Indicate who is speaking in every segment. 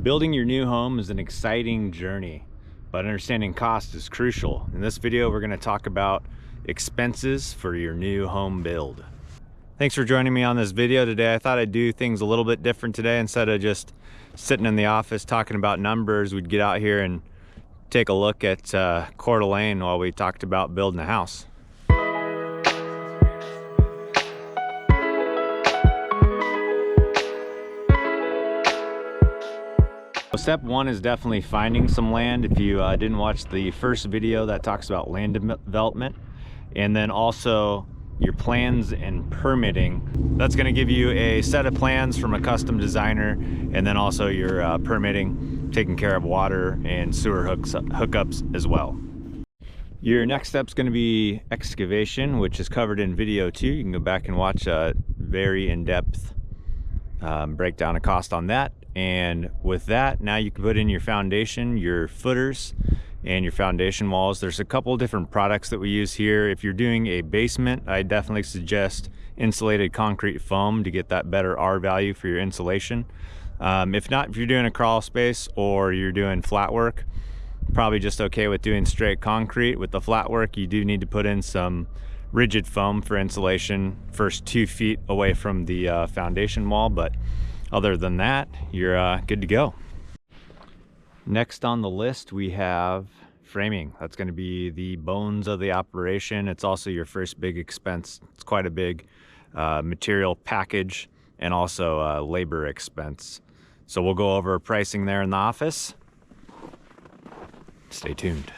Speaker 1: Building your new home is an exciting journey, but understanding cost is crucial. In this video, we're going to talk about expenses for your new home build. Thanks for joining me on this video today. I thought I'd do things a little bit different today. Instead of just sitting in the office talking about numbers, we'd get out here and take a look at Coeur while we talked about building a house. Step one is definitely finding some land. If you didn't watch the first video, that talks about land development, and then also your plans and permitting. That's going to give you a set of plans from a custom designer, and then also your permitting, taking care of water and sewer hookups as well. Your next step is going to be excavation, which is covered in video 2. You can go back and watch a very in-depth breakdown of cost on that. And with that, now you can put in your foundation, your footers, and your foundation walls. There's a couple of different products that we use here. If you're doing a basement, I definitely suggest insulated concrete foam to get that better R value for your insulation. If not, if you're doing a crawl space or you're doing flat work, probably just okay with doing straight concrete. With the flat work, you do need to put in some rigid foam for insulation first 2 feet away from the foundation wall, but other than that, you're good to go. Next on the list, we have framing. That's going to be the bones of the operation. It's also your first big expense. It's quite a big material package and also labor expense. So we'll go over pricing there in the office. Stay tuned.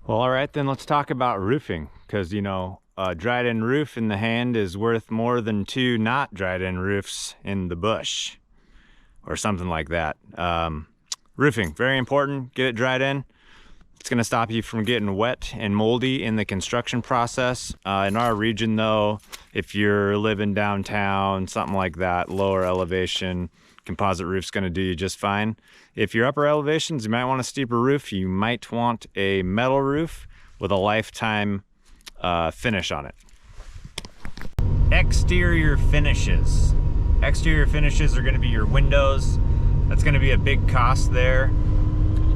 Speaker 1: Well, all right, then let's talk about roofing, because you know, a dried-in roof in the hand is worth more than 2 not dried-in roofs in the bush, or something like that. Roofing, very important. Get it dried in. It's going to stop you from getting wet and moldy in the construction process. In our region, though, if you're living downtown, something like that, lower elevation, composite roof's going to do you just fine. If you're upper elevations, you might want a steeper roof. You might want a metal roof with a lifetime finish on it. Exterior finishes. Exterior finishes are going to be your windows. That's going to be a big cost there,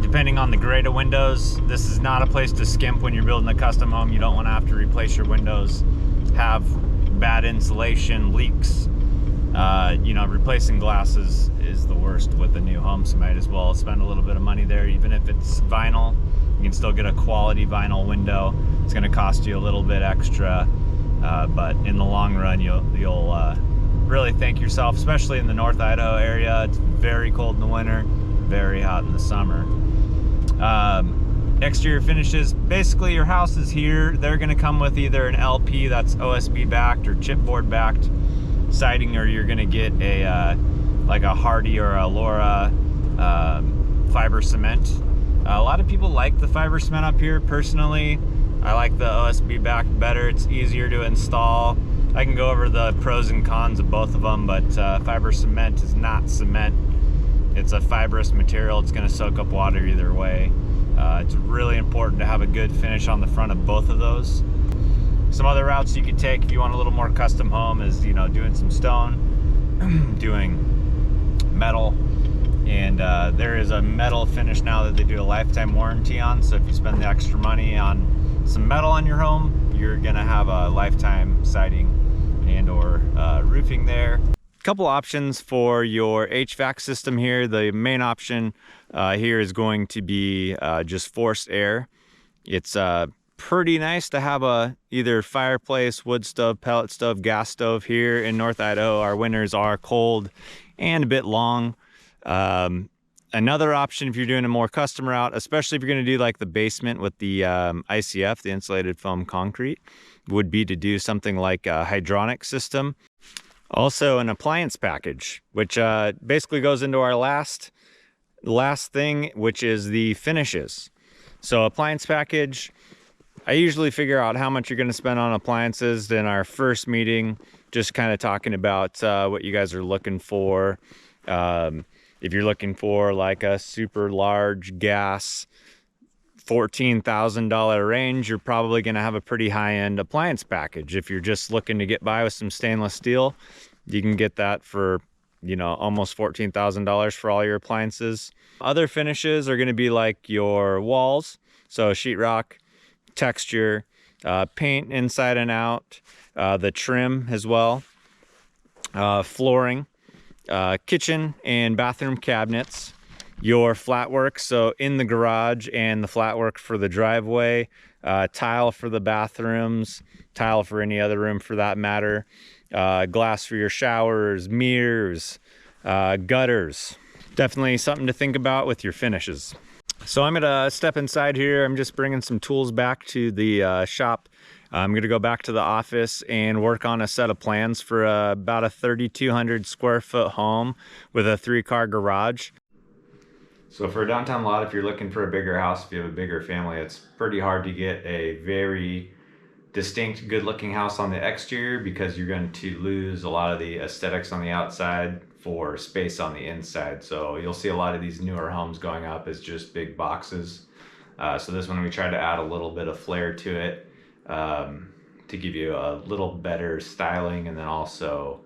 Speaker 1: depending on the grade of windows. This is not a place to skimp when you're building a custom home. You don't want to have to replace your windows, have bad insulation, leaks. You know, replacing glasses is the worst with a new home, so might as well spend a little bit of money there. Even if it's vinyl, you can still get a quality vinyl window. It's going to cost you a little bit extra, but in the long run, you'll really thank yourself, especially in the North Idaho area. It's very cold in the winter, very hot in the summer. Exterior finishes, basically your house is here. They're going to come with either an LP, that's OSB backed, or chipboard backed siding, or you're going to get a like a Hardy or a Laura fiber cement. A lot of people like the fiber cement up here. Personally, I like the OSB backed better. It's easier to install. I can go over the pros and cons of both of them, but fiber cement is not cement. It's a fibrous material. It's going to soak up water either way. It's really important to have a good finish on the front of both of those. Some other routes you could take if you want a little more custom home is, you know, doing some stone, doing metal, and there is a metal finish now that they do a lifetime warranty on. So if you spend the extra money on some metal on your home, you're gonna have a lifetime siding and or roofing there. Couple options for your HVAC system here. The main option here is going to be just forced air. It's pretty nice to have a either fireplace, wood stove, pellet stove, gas stove here in North Idaho. Our winters are cold and a bit long. Another option, if you're doing a more custom route, especially if you're going to do like the basement with the ICF, the insulated foam concrete, would be to do something like a hydronic system. Also an appliance package, which basically goes into our last thing, which is the finishes. So appliance package, I usually figure out how much you're going to spend on appliances in our first meeting, just kind of talking about what you guys are looking for. If you're looking for like a super large gas $14,000 range, you're probably going to have a pretty high-end appliance package. If you're just looking to get by with some stainless steel, you can get that for you know, almost $14,000 for all your appliances. Other finishes are going to be like your walls, so sheetrock, texture, paint inside and out, the trim as well, flooring, kitchen and bathroom cabinets, your flat work, so in the garage and the flat work for the driveway, tile for the bathrooms, tile for any other room for that matter, glass for your showers, mirrors, gutters. Definitely something to think about with your finishes. So I'm gonna step inside here. I'm just bringing some tools back to the shop. I'm gonna go back to the office and work on a set of plans for about a 3,200 square foot home with a 3-car garage. So for a downtown lot, if you're looking for a bigger house, if you have a bigger family, it's pretty hard to get a very distinct, good-looking house on the exterior because you're going to lose a lot of the aesthetics on the outside for space on the inside. So you'll see a lot of these newer homes going up as just big boxes. So this one we tried to add a little bit of flair to it to give you a little better styling, and then also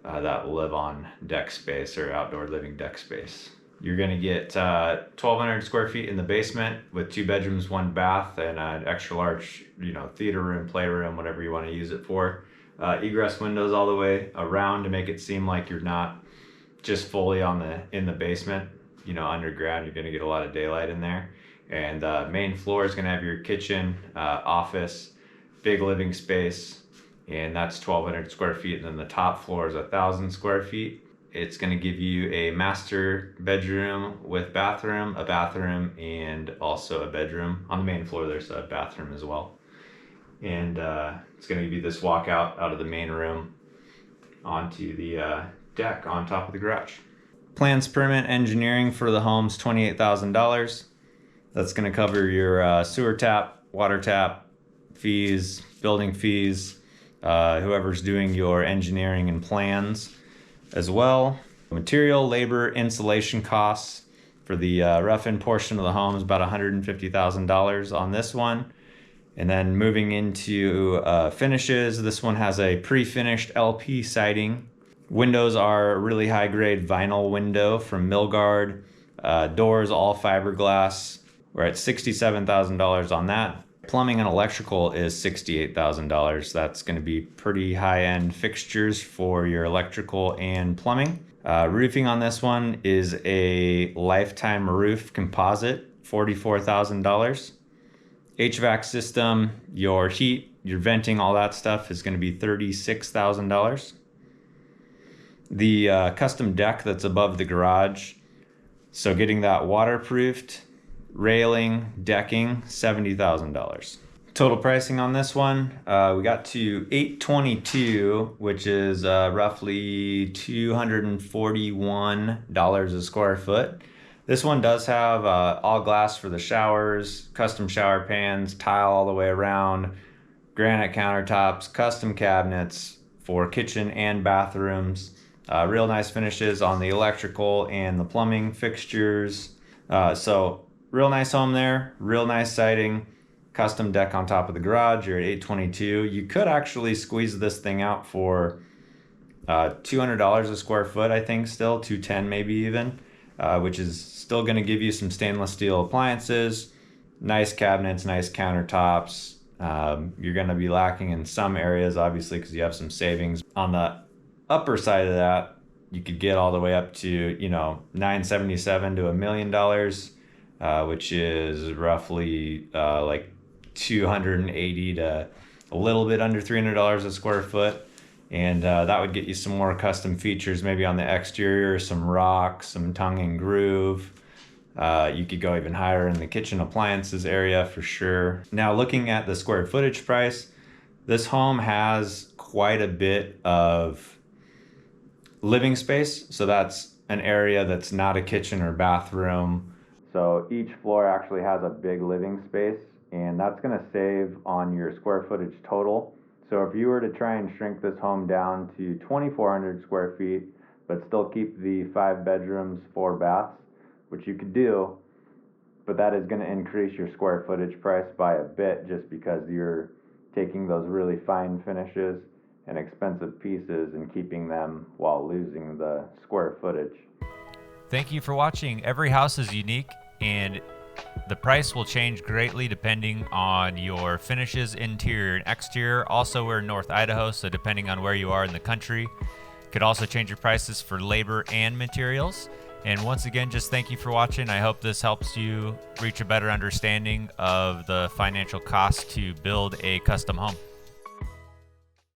Speaker 1: that live-on deck space or outdoor living deck space. You're gonna get 1,200 square feet in the basement with 2 bedrooms, 1 bath, and an extra large, you know, theater room, playroom, whatever you want to use it for. Egress windows all the way around to make it seem like you're not just fully in the basement, you know, underground. You're gonna get a lot of daylight in there. And main floor is gonna have your kitchen, office, big living space, and that's 1,200 square feet. And then the top floor is 1,000 square feet. It's going to give you a master bedroom with bathroom, a bathroom, and also a bedroom. On the main floor, there's a bathroom as well. And it's going to give you this walkout out of the main room onto the deck on top of the garage. Plans, permit, engineering for the home's $28,000. That's going to cover your sewer tap, water tap, fees, building fees, whoever's doing your engineering and plans as well. Material, labor, insulation costs for the rough-in portion of the home is about $150,000 on this one. And then moving into finishes, this one has a pre-finished LP siding. Windows are a really high-grade vinyl window from Milgard. Doors, all fiberglass. We're at $67,000 on that. Plumbing and electrical is $68,000. That's going to be pretty high-end fixtures for your electrical and plumbing. Roofing on this one is a lifetime roof composite, $44,000. HVAC system, your heat, your venting, all that stuff is going to be $36,000. The custom deck that's above the garage, so getting that waterproofed, railing, decking, $70,000. Total pricing on this one, we got to $822, which is roughly $241 a square foot. This one does have all glass for the showers, custom shower pans, tile all the way around, granite countertops, custom cabinets for kitchen and bathrooms. Real nice finishes on the electrical and the plumbing fixtures. So real nice home there, real nice siding, custom deck on top of the garage. You're at $822. You could actually squeeze this thing out for $200 a square foot, I think, still $210 maybe even, which is still going to give you some stainless steel appliances, nice cabinets, nice countertops. You're going to be lacking in some areas, obviously, because you have some savings. On the upper side of that, you could get all the way up to, you know, $977 to $1 million. Which is roughly like $280 to a little bit under $300 a square foot. And that would get you some more custom features, maybe on the exterior, some rock, some tongue and groove. You could go even higher in the kitchen appliances area for sure. Now looking at the square footage price, this home has quite a bit of living space. So that's an area that's not a kitchen or bathroom. So each floor actually has a big living space, and that's going to save on your square footage total. So if you were to try and shrink this home down to 2,400 square feet, but still keep the 5 bedrooms, 4 baths, which you could do, but that is going to increase your square footage price by a bit just because you're taking those really fine finishes and expensive pieces and keeping them while losing the square footage.
Speaker 2: Thank you for watching. Every house is unique, and the price will change greatly depending on your finishes, interior and exterior. Also, we're in North Idaho, so depending on where you are in the country, could also change your prices for labor and materials. And once again, just thank you for watching. I hope this helps you reach a better understanding of the financial cost to build a custom home.